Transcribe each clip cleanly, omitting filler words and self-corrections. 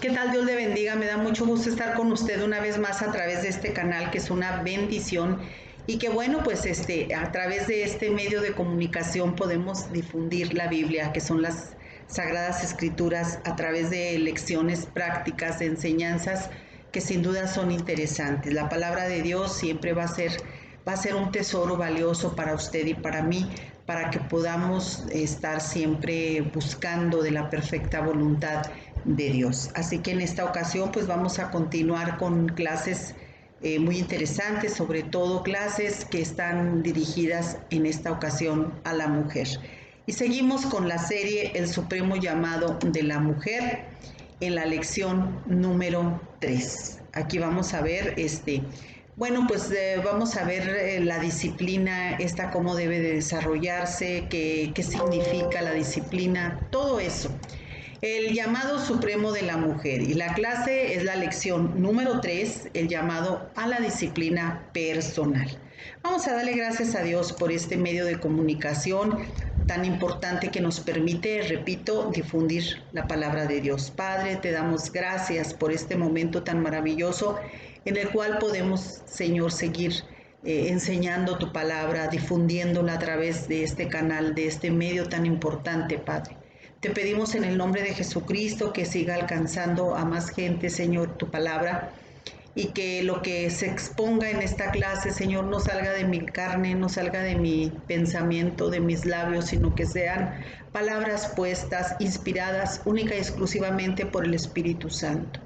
¿Qué tal? Dios le bendiga. Me da mucho gusto estar con usted una vez más a través de este canal, que es una bendición. Y que bueno, pues a través de este medio de comunicación podemos difundir la Biblia, que son las Sagradas Escrituras, a través de lecciones prácticas, de enseñanzas que sin duda son interesantes. La palabra de Dios siempre va a ser un tesoro valioso para usted y para mí, para que podamos estar siempre buscando de la perfecta voluntad de Dios. Así que en esta ocasión pues vamos a continuar con clases muy interesantes, sobre todo clases que están dirigidas en esta ocasión a la mujer. Y seguimos con la serie El Supremo Llamado de la Mujer en la lección número 3. Aquí vamos a ver vamos a ver la disciplina, esta cómo debe de desarrollarse, qué significa la disciplina, todo eso. El llamado supremo de la mujer, y la clase es la lección número 3, el llamado a la disciplina personal. Vamos a darle gracias a Dios por este medio de comunicación tan importante que nos permite, repito, difundir la palabra de Dios. Padre, te damos gracias por este momento tan maravilloso en el cual podemos, Señor, seguir enseñando tu palabra, difundiéndola a través de este canal, de este medio tan importante, Padre. Te pedimos en el nombre de Jesucristo que siga alcanzando a más gente, Señor, tu palabra, y que lo que se exponga en esta clase, Señor, no salga de mi carne, no salga de mi pensamiento, de mis labios, sino que sean palabras puestas, inspiradas única y exclusivamente por el Espíritu Santo.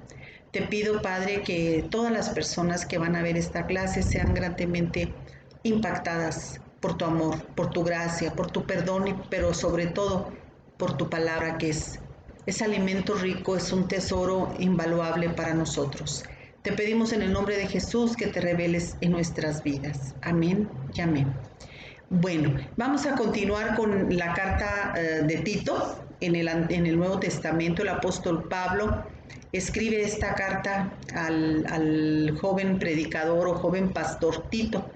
Te pido, Padre, que todas las personas que van a ver esta clase sean grandemente impactadas por tu amor, por tu gracia, por tu perdón, pero sobre todo por tu palabra, que es alimento rico, es un tesoro invaluable para nosotros. Te pedimos en el nombre de Jesús que te reveles en nuestras vidas. Amén y amén. Bueno, vamos a continuar con la carta de Tito. En el Nuevo Testamento, el apóstol Pablo escribe esta carta al joven predicador o joven pastor Tito,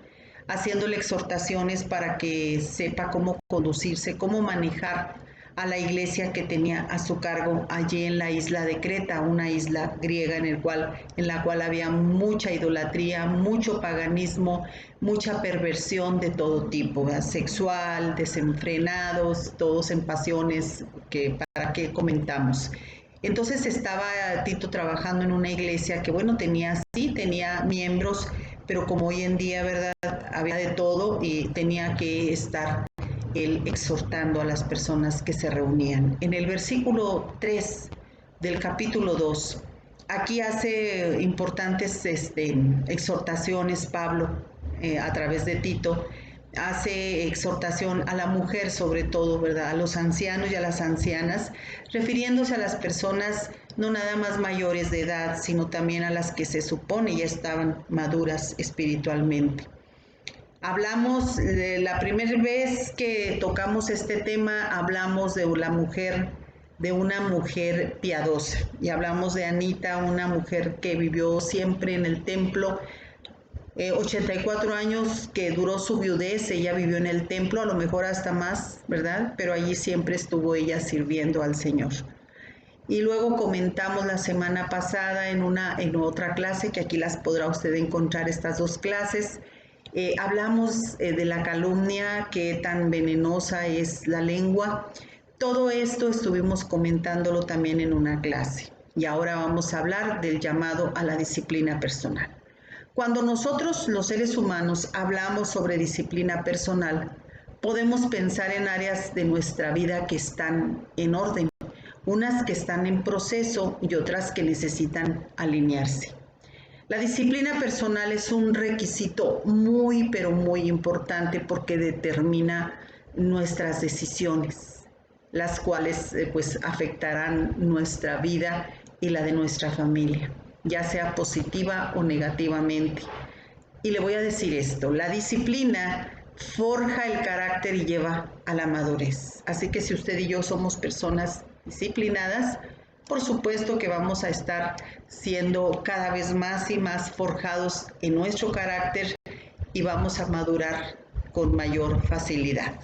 haciéndole exhortaciones para que sepa cómo conducirse, cómo manejar a la iglesia que tenía a su cargo allí en la isla de Creta, una isla griega en la cual había mucha idolatría, mucho paganismo, mucha perversión de todo tipo, ¿verdad? Sexual, desenfrenados, todos en pasiones que para qué comentamos. Entonces estaba Tito trabajando en una iglesia que, bueno, tenía miembros, pero como hoy en día, ¿verdad? Había de todo y tenía que estar él exhortando a las personas que se reunían. En el versículo 3 del capítulo 2, aquí hace importantes exhortaciones Pablo a través de Tito, hace exhortación a la mujer sobre todo, ¿verdad? A los ancianos y a las ancianas, refiriéndose a las personas no nada más mayores de edad, sino también a las que se supone ya estaban maduras espiritualmente. Hablamos de la primera vez que tocamos este tema, hablamos de la mujer, de una mujer piadosa, y hablamos de Anita, una mujer que vivió siempre en el templo, 84 años que duró su viudez, ella vivió en el templo, a lo mejor hasta más, ¿verdad? Pero allí siempre estuvo ella sirviendo al Señor. Y luego comentamos la semana pasada en otra clase, que aquí las podrá usted encontrar, estas dos clases. Hablamos de la calumnia, qué tan venenosa es la lengua. Todo esto estuvimos comentándolo también en una clase. Y ahora vamos a hablar del llamado a la disciplina personal. Cuando nosotros, los seres humanos, hablamos sobre disciplina personal, podemos pensar en áreas de nuestra vida que están en orden, unas que están en proceso y otras que necesitan alinearse. La disciplina personal es un requisito muy, pero muy importante porque determina nuestras decisiones, las cuales pues afectarán nuestra vida y la de nuestra familia, ya sea positiva o negativamente. Y le voy a decir esto, la disciplina forja el carácter y lleva a la madurez. Así que si usted y yo somos personas disciplinadas, por supuesto que vamos a estar siendo cada vez más y más forjados en nuestro carácter y vamos a madurar con mayor facilidad.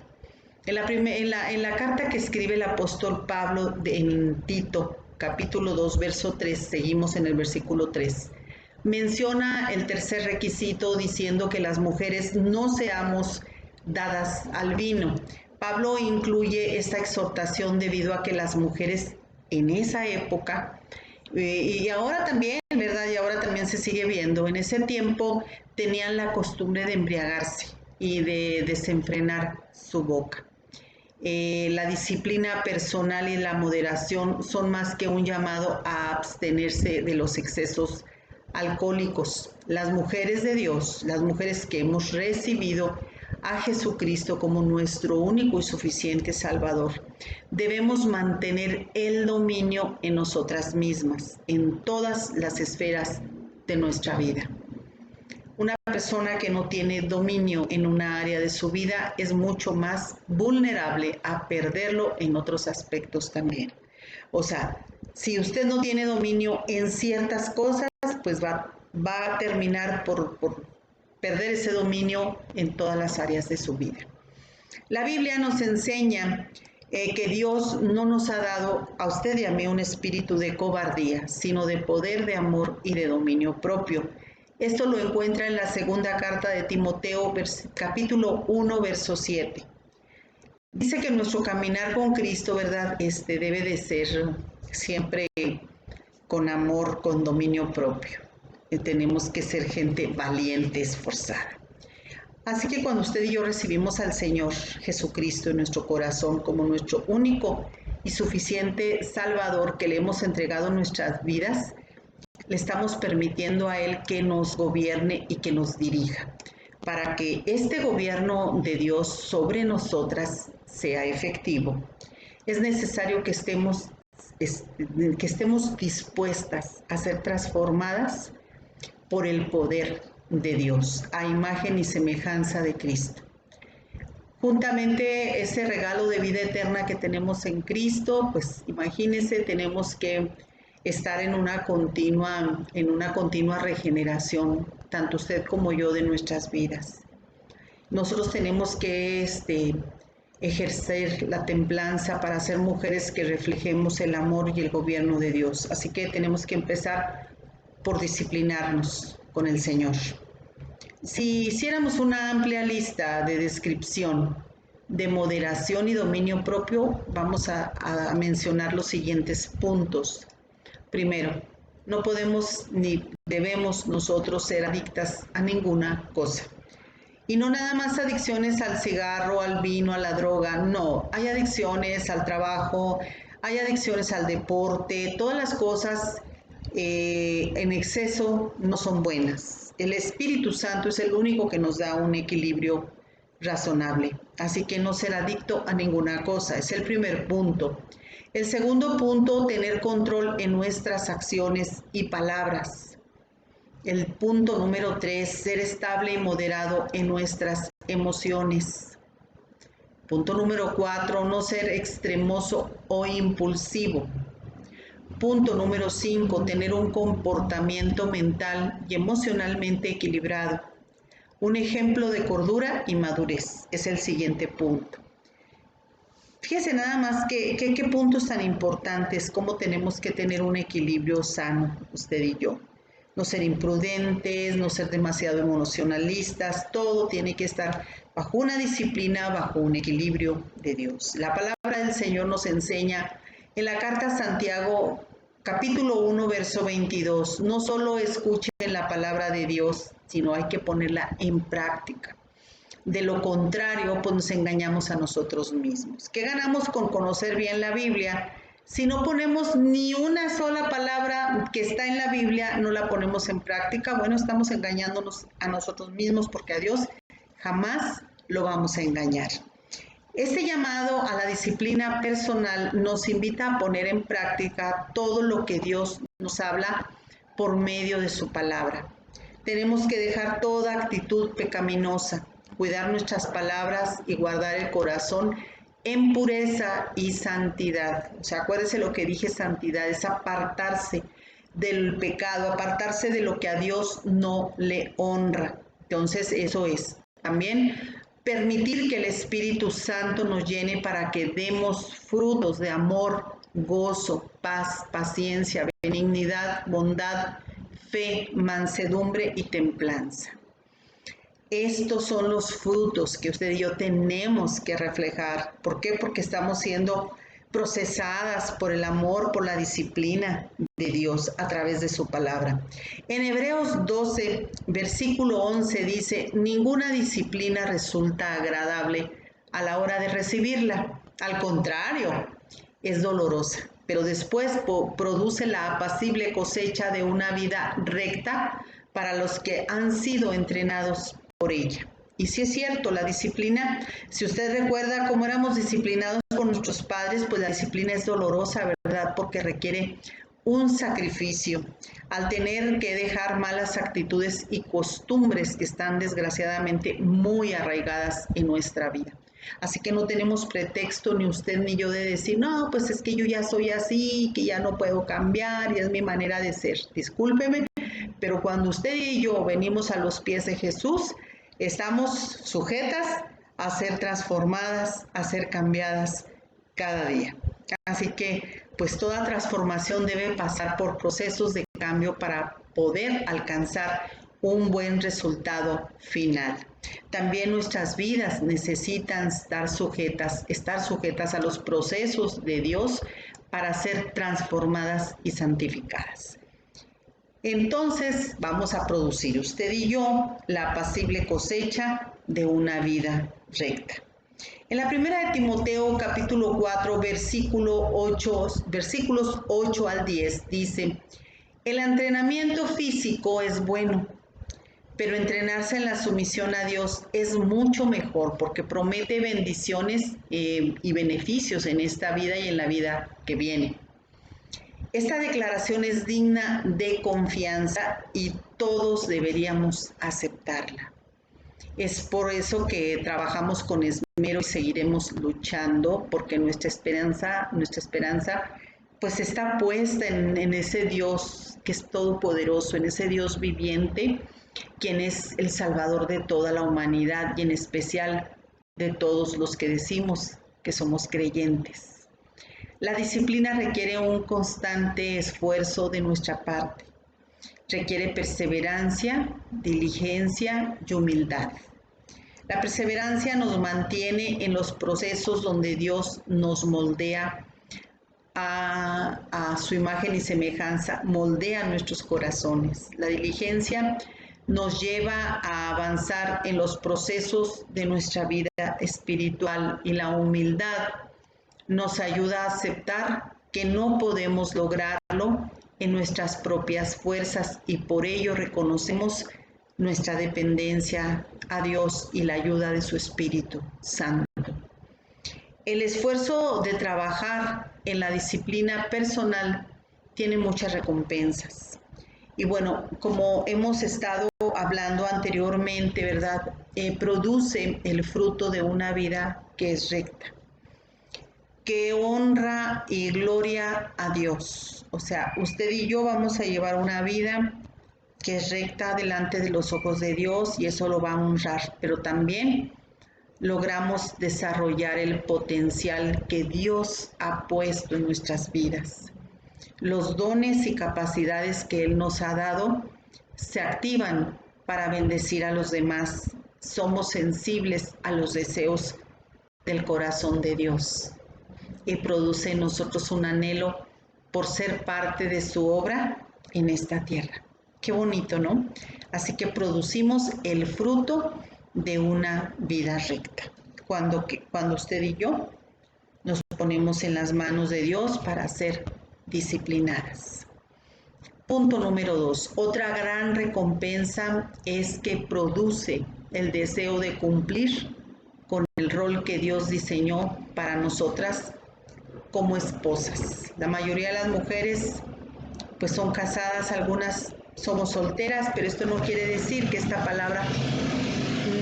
En la carta que escribe el apóstol Pablo en Tito, capítulo 2, verso 3, seguimos en el versículo 3. Menciona el tercer requisito diciendo que las mujeres no seamos dadas al vino. Pablo incluye esta exhortación debido a que las mujeres en esa época, y ahora también, ¿verdad? Y ahora también se sigue viendo, en ese tiempo tenían la costumbre de embriagarse y de desenfrenar su boca. La disciplina personal y la moderación son más que un llamado a abstenerse de los excesos alcohólicos. Las mujeres de Dios, las mujeres que hemos recibido a Jesucristo como nuestro único y suficiente Salvador, debemos mantener el dominio en nosotras mismas, en todas las esferas de nuestra vida. Una persona que no tiene dominio en una área de su vida es mucho más vulnerable a perderlo en otros aspectos también. O sea, si usted no tiene dominio en ciertas cosas, pues va a terminar por perder ese dominio en todas las áreas de su vida. La Biblia nos enseña que Dios no nos ha dado a usted y a mí un espíritu de cobardía, sino de poder, de amor y de dominio propio. Esto lo encuentra en la segunda carta de Timoteo, capítulo 1, verso 7. Dice que nuestro caminar con Cristo, ¿verdad? Debe de ser siempre con amor, con dominio propio. Tenemos que ser gente valiente, esforzada. Así que cuando usted y yo recibimos al Señor Jesucristo en nuestro corazón como nuestro único y suficiente Salvador que le hemos entregado nuestras vidas, le estamos permitiendo a Él que nos gobierne y que nos dirija. Para que este gobierno de Dios sobre nosotras sea efectivo, es necesario que estemos dispuestas a ser transformadas por el poder de Dios, a imagen y semejanza de Cristo. Juntamente ese regalo de vida eterna que tenemos en Cristo, pues imagínense, tenemos que estar en una continua regeneración, tanto usted como yo, de nuestras vidas. Nosotros tenemos que ejercer la templanza para ser mujeres que reflejemos el amor y el gobierno de Dios. Así que tenemos que empezar por disciplinarnos con el Señor. Si hiciéramos una amplia lista de descripción de moderación y dominio propio, vamos a mencionar los siguientes puntos. Primero, no podemos ni debemos nosotros ser adictas a ninguna cosa. Y no nada más adicciones al cigarro, al vino, a la droga, no. Hay adicciones al trabajo, hay adicciones al deporte, todas las cosas en exceso no son buenas. El Espíritu Santo es el único que nos da un equilibrio razonable. Así que no ser adicto a ninguna cosa, es el primer punto. El segundo punto, tener control en nuestras acciones y palabras. El punto número 3, ser estable y moderado en nuestras emociones. Punto número 4, no ser extremoso o impulsivo. Punto número 5, tener un comportamiento mental y emocionalmente equilibrado. Un ejemplo de cordura y madurez es el siguiente punto. Fíjese nada más qué puntos tan importantes, cómo tenemos que tener un equilibrio sano, usted y yo. No ser imprudentes, no ser demasiado emocionalistas, todo tiene que estar bajo una disciplina, bajo un equilibrio de Dios. La palabra del Señor nos enseña en la carta a Santiago, capítulo 1, verso 22, no solo escuchen la palabra de Dios, sino hay que ponerla en práctica. De lo contrario, pues nos engañamos a nosotros mismos. ¿Qué ganamos con conocer bien la Biblia? Si no ponemos ni una sola palabra que está en la Biblia, no la ponemos en práctica, bueno, estamos engañándonos a nosotros mismos porque a Dios jamás lo vamos a engañar. Este llamado a la disciplina personal nos invita a poner en práctica todo lo que Dios nos habla por medio de su palabra. Tenemos que dejar toda actitud pecaminosa, cuidar nuestras palabras y guardar el corazón en pureza y santidad. O sea, acuérdese lo que dije, santidad, es apartarse del pecado, apartarse de lo que a Dios no le honra. Entonces, eso es. También permitir que el Espíritu Santo nos llene para que demos frutos de amor, gozo, paz, paciencia, benignidad, bondad, fe, mansedumbre y templanza. Estos son los frutos que usted y yo tenemos que reflejar. ¿Por qué? Porque estamos siendo procesadas por el amor, por la disciplina de Dios a través de su palabra. En Hebreos 12, versículo 11 dice, ninguna disciplina resulta agradable a la hora de recibirla. Al contrario, es dolorosa, pero después produce la apacible cosecha de una vida recta para los que han sido entrenados por ella. Y sí es cierto, la disciplina, si usted recuerda cómo éramos disciplinados por nuestros padres, pues la disciplina es dolorosa, ¿verdad? Porque requiere un sacrificio al tener que dejar malas actitudes y costumbres que están desgraciadamente muy arraigadas en nuestra vida. Así que no tenemos pretexto ni usted ni yo de decir, no, pues es que yo ya soy así, que ya no puedo cambiar y es mi manera de ser. Discúlpeme, pero cuando usted y yo venimos a los pies de Jesús, estamos sujetas a ser transformadas, a ser cambiadas cada día. Así que, pues toda transformación debe pasar por procesos de cambio para poder alcanzar un buen resultado final. También nuestras vidas necesitan estar sujetas a los procesos de Dios para ser transformadas y santificadas. Entonces vamos a producir usted y yo la apacible cosecha de una vida recta. En la primera de Timoteo capítulo 4 versículos 8 al 10 dice, el entrenamiento físico es bueno, pero entrenarse en la sumisión a Dios es mucho mejor porque promete bendiciones y beneficios en esta vida y en la vida que viene. Esta declaración es digna de confianza y todos deberíamos aceptarla. Es por eso que trabajamos con esmero y seguiremos luchando porque nuestra esperanza pues está puesta en ese Dios que es todopoderoso, en ese Dios viviente, quien es el Salvador de toda la humanidad y en especial de todos los que decimos que somos creyentes. La disciplina requiere un constante esfuerzo de nuestra parte. Requiere perseverancia, diligencia y humildad. La perseverancia nos mantiene en los procesos donde Dios nos moldea a su imagen y semejanza, moldea nuestros corazones. La diligencia nos lleva a avanzar en los procesos de nuestra vida espiritual y la humildad nos ayuda a aceptar que no podemos lograrlo en nuestras propias fuerzas y por ello reconocemos nuestra dependencia a Dios y la ayuda de su Espíritu Santo. El esfuerzo de trabajar en la disciplina personal tiene muchas recompensas. Y bueno, como hemos estado hablando anteriormente, ¿verdad? Produce el fruto de una vida que es recta, que honra y gloria a Dios. O sea, usted y yo vamos a llevar una vida que es recta delante de los ojos de Dios y eso lo va a honrar, pero también logramos desarrollar el potencial que Dios ha puesto en nuestras vidas. Los dones y capacidades que Él nos ha dado se activan para bendecir a los demás. Somos sensibles a los deseos del corazón de Dios y produce en nosotros un anhelo por ser parte de su obra en esta tierra. Qué bonito, ¿no? Así que producimos el fruto de una vida recta. Cuando usted y yo nos ponemos en las manos de Dios para ser disciplinadas. Punto número 2. Otra gran recompensa es que produce el deseo de cumplir con el rol que Dios diseñó para nosotras como esposas. La mayoría de las mujeres pues son casadas, algunas somos solteras, pero esto no quiere decir que esta palabra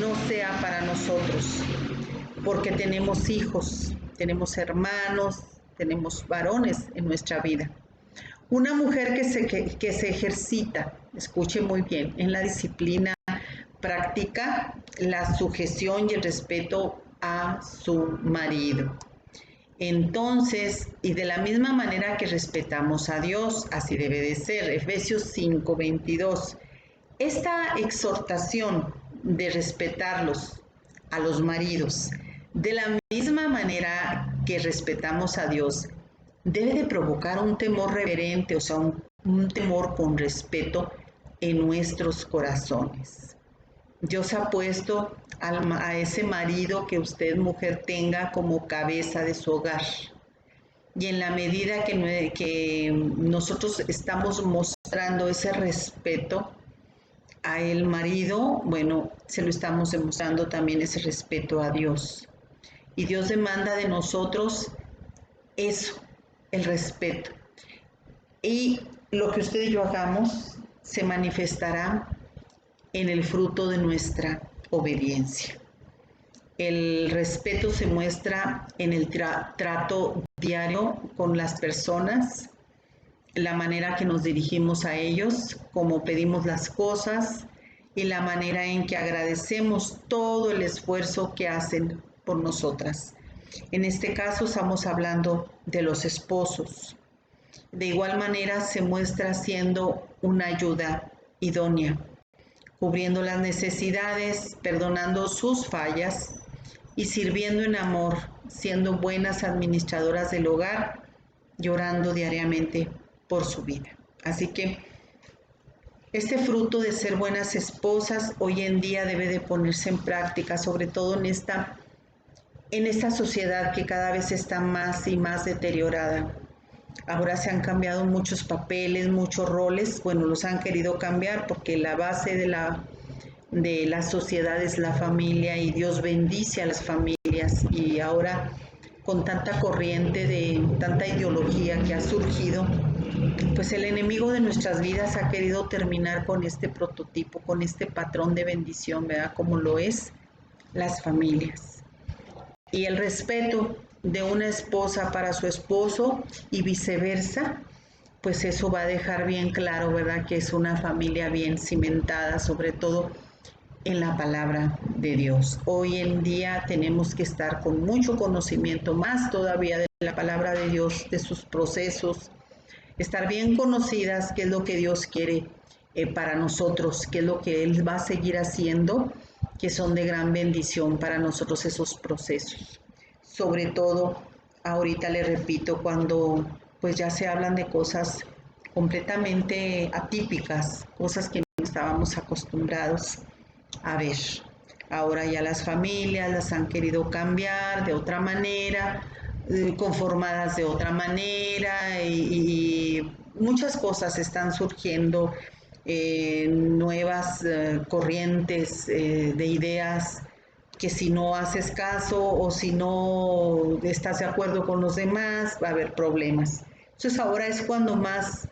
no sea para nosotros, porque tenemos hijos, tenemos hermanos, tenemos varones en nuestra vida. Una mujer que se ejercita, escuche muy bien, en la disciplina, practica la sujeción y el respeto a su marido. Entonces, y de la misma manera que respetamos a Dios, así debe de ser. Efesios 5:22. Esta exhortación de respetarlos a los maridos, de la misma manera que respetamos a Dios, debe de provocar un temor reverente, o sea, un temor con respeto en nuestros corazones. Dios ha puesto a ese marido que usted, mujer, tenga como cabeza de su hogar. Y en la medida que nosotros estamos mostrando ese respeto a el marido, bueno, se lo estamos demostrando también ese respeto a Dios. Y Dios demanda de nosotros eso, el respeto. Y lo que usted y yo hagamos se manifestará en el fruto de nuestra obediencia. El respeto se muestra en el trato diario con las personas, la manera que nos dirigimos a ellos, cómo pedimos las cosas y la manera en que agradecemos todo el esfuerzo que hacen por nosotras. En este caso estamos hablando de los esposos. De igual manera se muestra siendo una ayuda idónea, cubriendo las necesidades, perdonando sus fallas y sirviendo en amor, siendo buenas administradoras del hogar, llorando diariamente por su vida. Así que este fruto de ser buenas esposas hoy en día debe de ponerse en práctica, sobre todo en esta sociedad que cada vez está más y más deteriorada. Ahora se han cambiado muchos papeles, muchos roles, bueno, los han querido cambiar porque la base de la sociedad es la familia y Dios bendice a las familias, y ahora con tanta corriente de tanta ideología que ha surgido, pues el enemigo de nuestras vidas ha querido terminar con este prototipo, con este patrón de bendición, ¿verdad? Como lo es las familias. Y el respeto de una esposa para su esposo y viceversa, pues eso va a dejar bien claro, ¿verdad? Que es una familia bien cimentada, sobre todo en la palabra de Dios. Hoy en día tenemos que estar con mucho conocimiento, más todavía de la palabra de Dios, de sus procesos, estar bien conocidas qué es lo que Dios quiere para nosotros, qué es lo que Él va a seguir haciendo, que son de gran bendición para nosotros esos procesos. Sobre todo, ahorita le repito, cuando pues ya se hablan de cosas completamente atípicas, cosas que no estábamos acostumbrados a ver. Ahora ya las familias las han querido cambiar de otra manera, conformadas de otra manera, y muchas cosas están surgiendo, nuevas corrientes de ideas, que si no haces caso o si no estás de acuerdo con los demás va a haber problemas. Entonces ahora es cuando más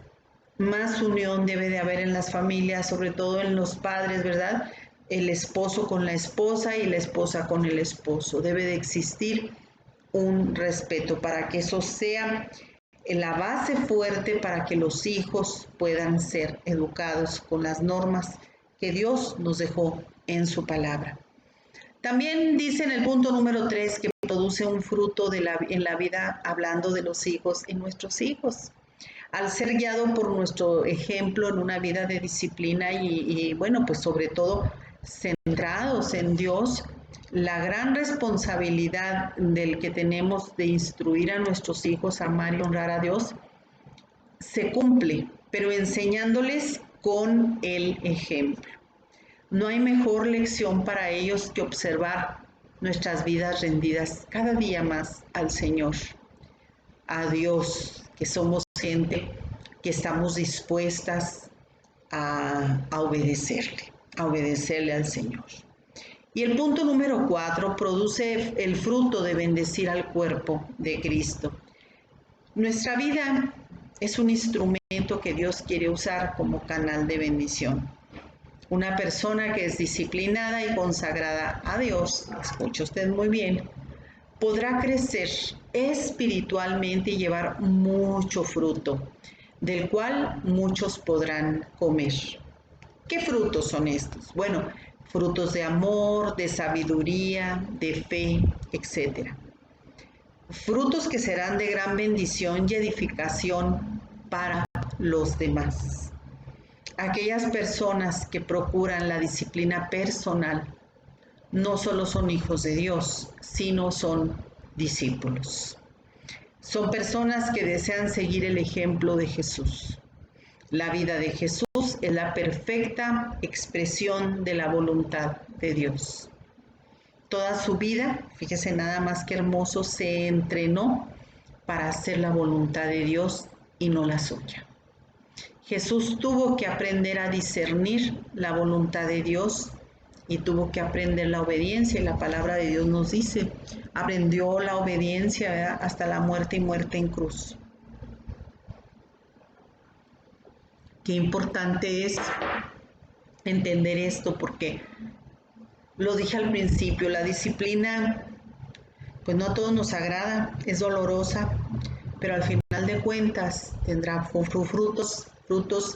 unión debe de haber en las familias, sobre todo en los padres, ¿verdad? El esposo con la esposa y la esposa con el esposo. Debe de existir un respeto para que eso sea la base fuerte para que los hijos puedan ser educados con las normas que Dios nos dejó en su palabra. También dice en el punto número 3 que produce un fruto en la vida, hablando de los hijos y nuestros hijos. Al ser guiado por nuestro ejemplo en una vida de disciplina y bueno, pues sobre todo centrados en Dios, la gran responsabilidad del que tenemos de instruir a nuestros hijos a amar y honrar a Dios se cumple, pero enseñándoles con el ejemplo. No hay mejor lección para ellos que observar nuestras vidas rendidas cada día más al Señor, a Dios, que somos gente que estamos dispuestas a obedecerle al Señor. Y el punto número 4 produce el fruto de bendecir al cuerpo de Cristo. Nuestra vida es un instrumento que Dios quiere usar como canal de bendición. Una persona que es disciplinada y consagrada a Dios, escuche usted muy bien, podrá crecer espiritualmente y llevar mucho fruto, del cual muchos podrán comer. ¿Qué frutos son estos? Bueno, frutos de amor, de sabiduría, de fe, etc. frutos que serán de gran bendición y edificación para los demás. Aquellas personas que procuran la disciplina personal no solo son hijos de Dios, sino son discípulos. Son personas que desean seguir el ejemplo de Jesús. La vida de Jesús es la perfecta expresión de la voluntad de Dios. Toda su vida, fíjese nada más que hermoso, se entrenó para hacer la voluntad de Dios y no la suya. Jesús tuvo que aprender a discernir la voluntad de Dios y tuvo que aprender la obediencia. Y la palabra de Dios nos dice, aprendió la obediencia, ¿verdad?, hasta la muerte y muerte en cruz. Qué importante es entender esto, porque lo dije al principio, la disciplina pues no a todos nos agrada, es dolorosa, pero al final de cuentas tendrá frutos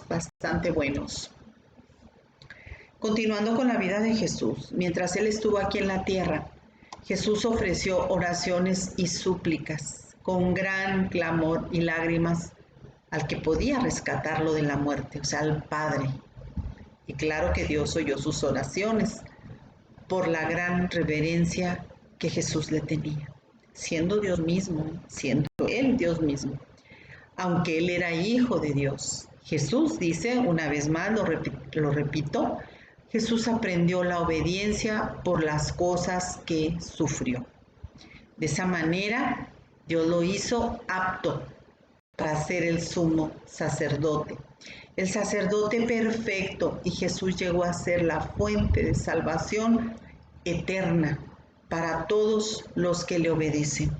bastante buenos. Continuando con la vida de Jesús, mientras Él estuvo aquí en la tierra, Jesús ofreció oraciones y súplicas con gran clamor y lágrimas al que podía rescatarlo de la muerte, o sea, al Padre. Y claro que Dios oyó sus oraciones por la gran reverencia que Jesús le tenía, siendo Dios mismo, siendo Él Dios mismo, aunque Él era hijo de Dios. Jesús dice, una vez más, lo repito, Jesús aprendió la obediencia por las cosas que sufrió. De esa manera, Dios lo hizo apto para ser el sumo sacerdote, el sacerdote perfecto, y Jesús llegó a ser la fuente de salvación eterna para todos los que le obedecen.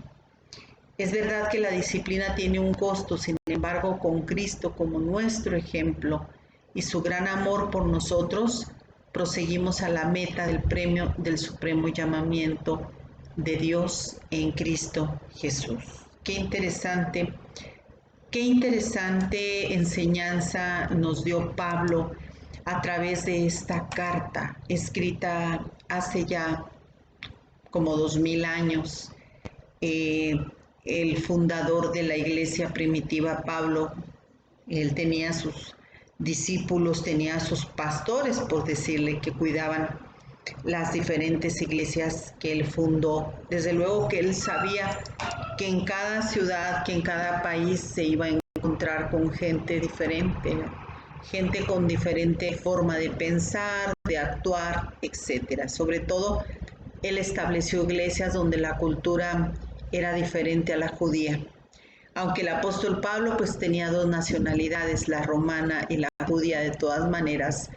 Es verdad que la disciplina tiene un costo, sin embargo, con Cristo como nuestro ejemplo y su gran amor por nosotros, proseguimos a la meta del premio del supremo llamamiento de Dios en Cristo Jesús. Qué interesante enseñanza nos dio Pablo a través de esta carta escrita hace ya como 2000 años. El fundador de la iglesia primitiva, Pablo, él tenía sus discípulos, tenía sus pastores, por decirle, que cuidaban las diferentes iglesias que él fundó. Desde luego que él sabía que en cada ciudad, que en cada país se iba a encontrar con gente diferente, gente con diferente forma de pensar, de actuar, etcétera. Sobre todo, él estableció iglesias donde la cultura era diferente a la judía. Aunque el apóstol Pablo pues tenía dos nacionalidades, la romana y la judía, de todas maneras,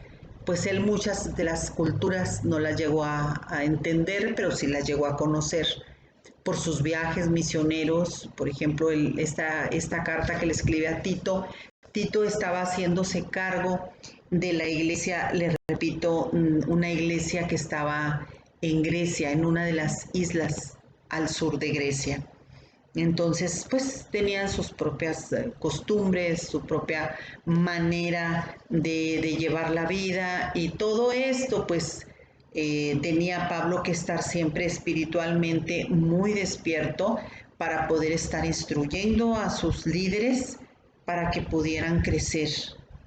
pues él muchas de las culturas no las llegó a entender, pero sí las llegó a conocer por sus viajes misioneros. Por ejemplo, esta carta que le escribe a Tito, Tito estaba haciéndose cargo de la iglesia, les repito, una iglesia que estaba en Grecia, en una de las islas al sur de Grecia. Entonces, pues tenían sus propias costumbres, su propia manera de llevar la vida, y todo esto, pues tenía Pablo que estar siempre espiritualmente muy despierto para poder estar instruyendo a sus líderes para que pudieran crecer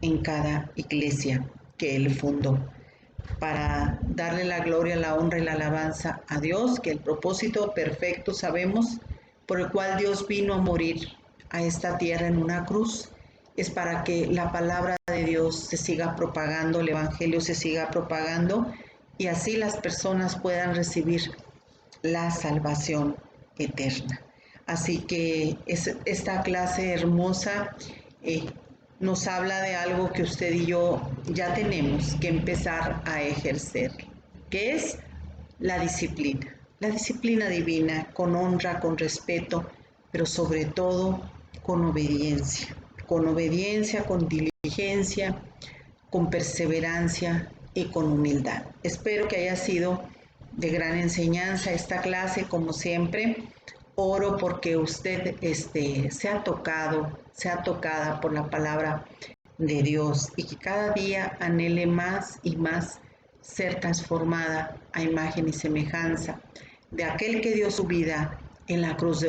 en cada iglesia que él fundó, para darle la gloria, la honra y la alabanza a Dios, que el propósito perfecto sabemos por el cual Dios vino a morir a esta tierra en una cruz, es para que la palabra de Dios se siga propagando, el evangelio se siga propagando, y así las personas puedan recibir la salvación eterna. Así que esta clase hermosa nos habla de algo que usted y yo ya tenemos que empezar a ejercer, que es la disciplina divina, con honra, con respeto, pero sobre todo con obediencia, con diligencia, con perseverancia y con humildad. Espero que haya sido de gran enseñanza esta clase. Como siempre, oro porque usted sea tocado, sea tocada por la palabra de Dios, y que cada día anhele más y más ser transformada a imagen y semejanza de aquel que dio su vida en la cruz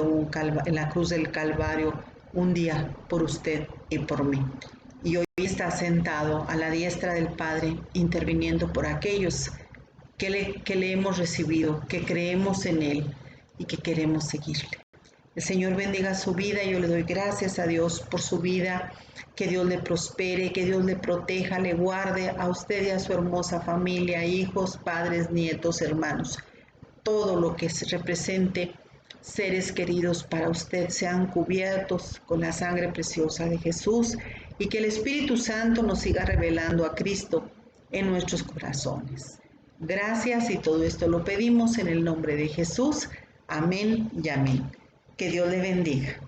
del Calvario un día por usted y por mí. Y hoy está sentado a la diestra del Padre, interviniendo por aquellos que le hemos recibido, que creemos en Él y que queremos seguirle. El Señor bendiga su vida. Yo le doy gracias a Dios por su vida. Que Dios le prospere, que Dios le proteja, le guarde a usted y a su hermosa familia, hijos, padres, nietos, hermanos. Todo lo que represente seres queridos para usted sean cubiertos con la sangre preciosa de Jesús y que el Espíritu Santo nos siga revelando a Cristo en nuestros corazones. Gracias y todo esto lo pedimos en el nombre de Jesús. Amén y amén. Que Dios le bendiga.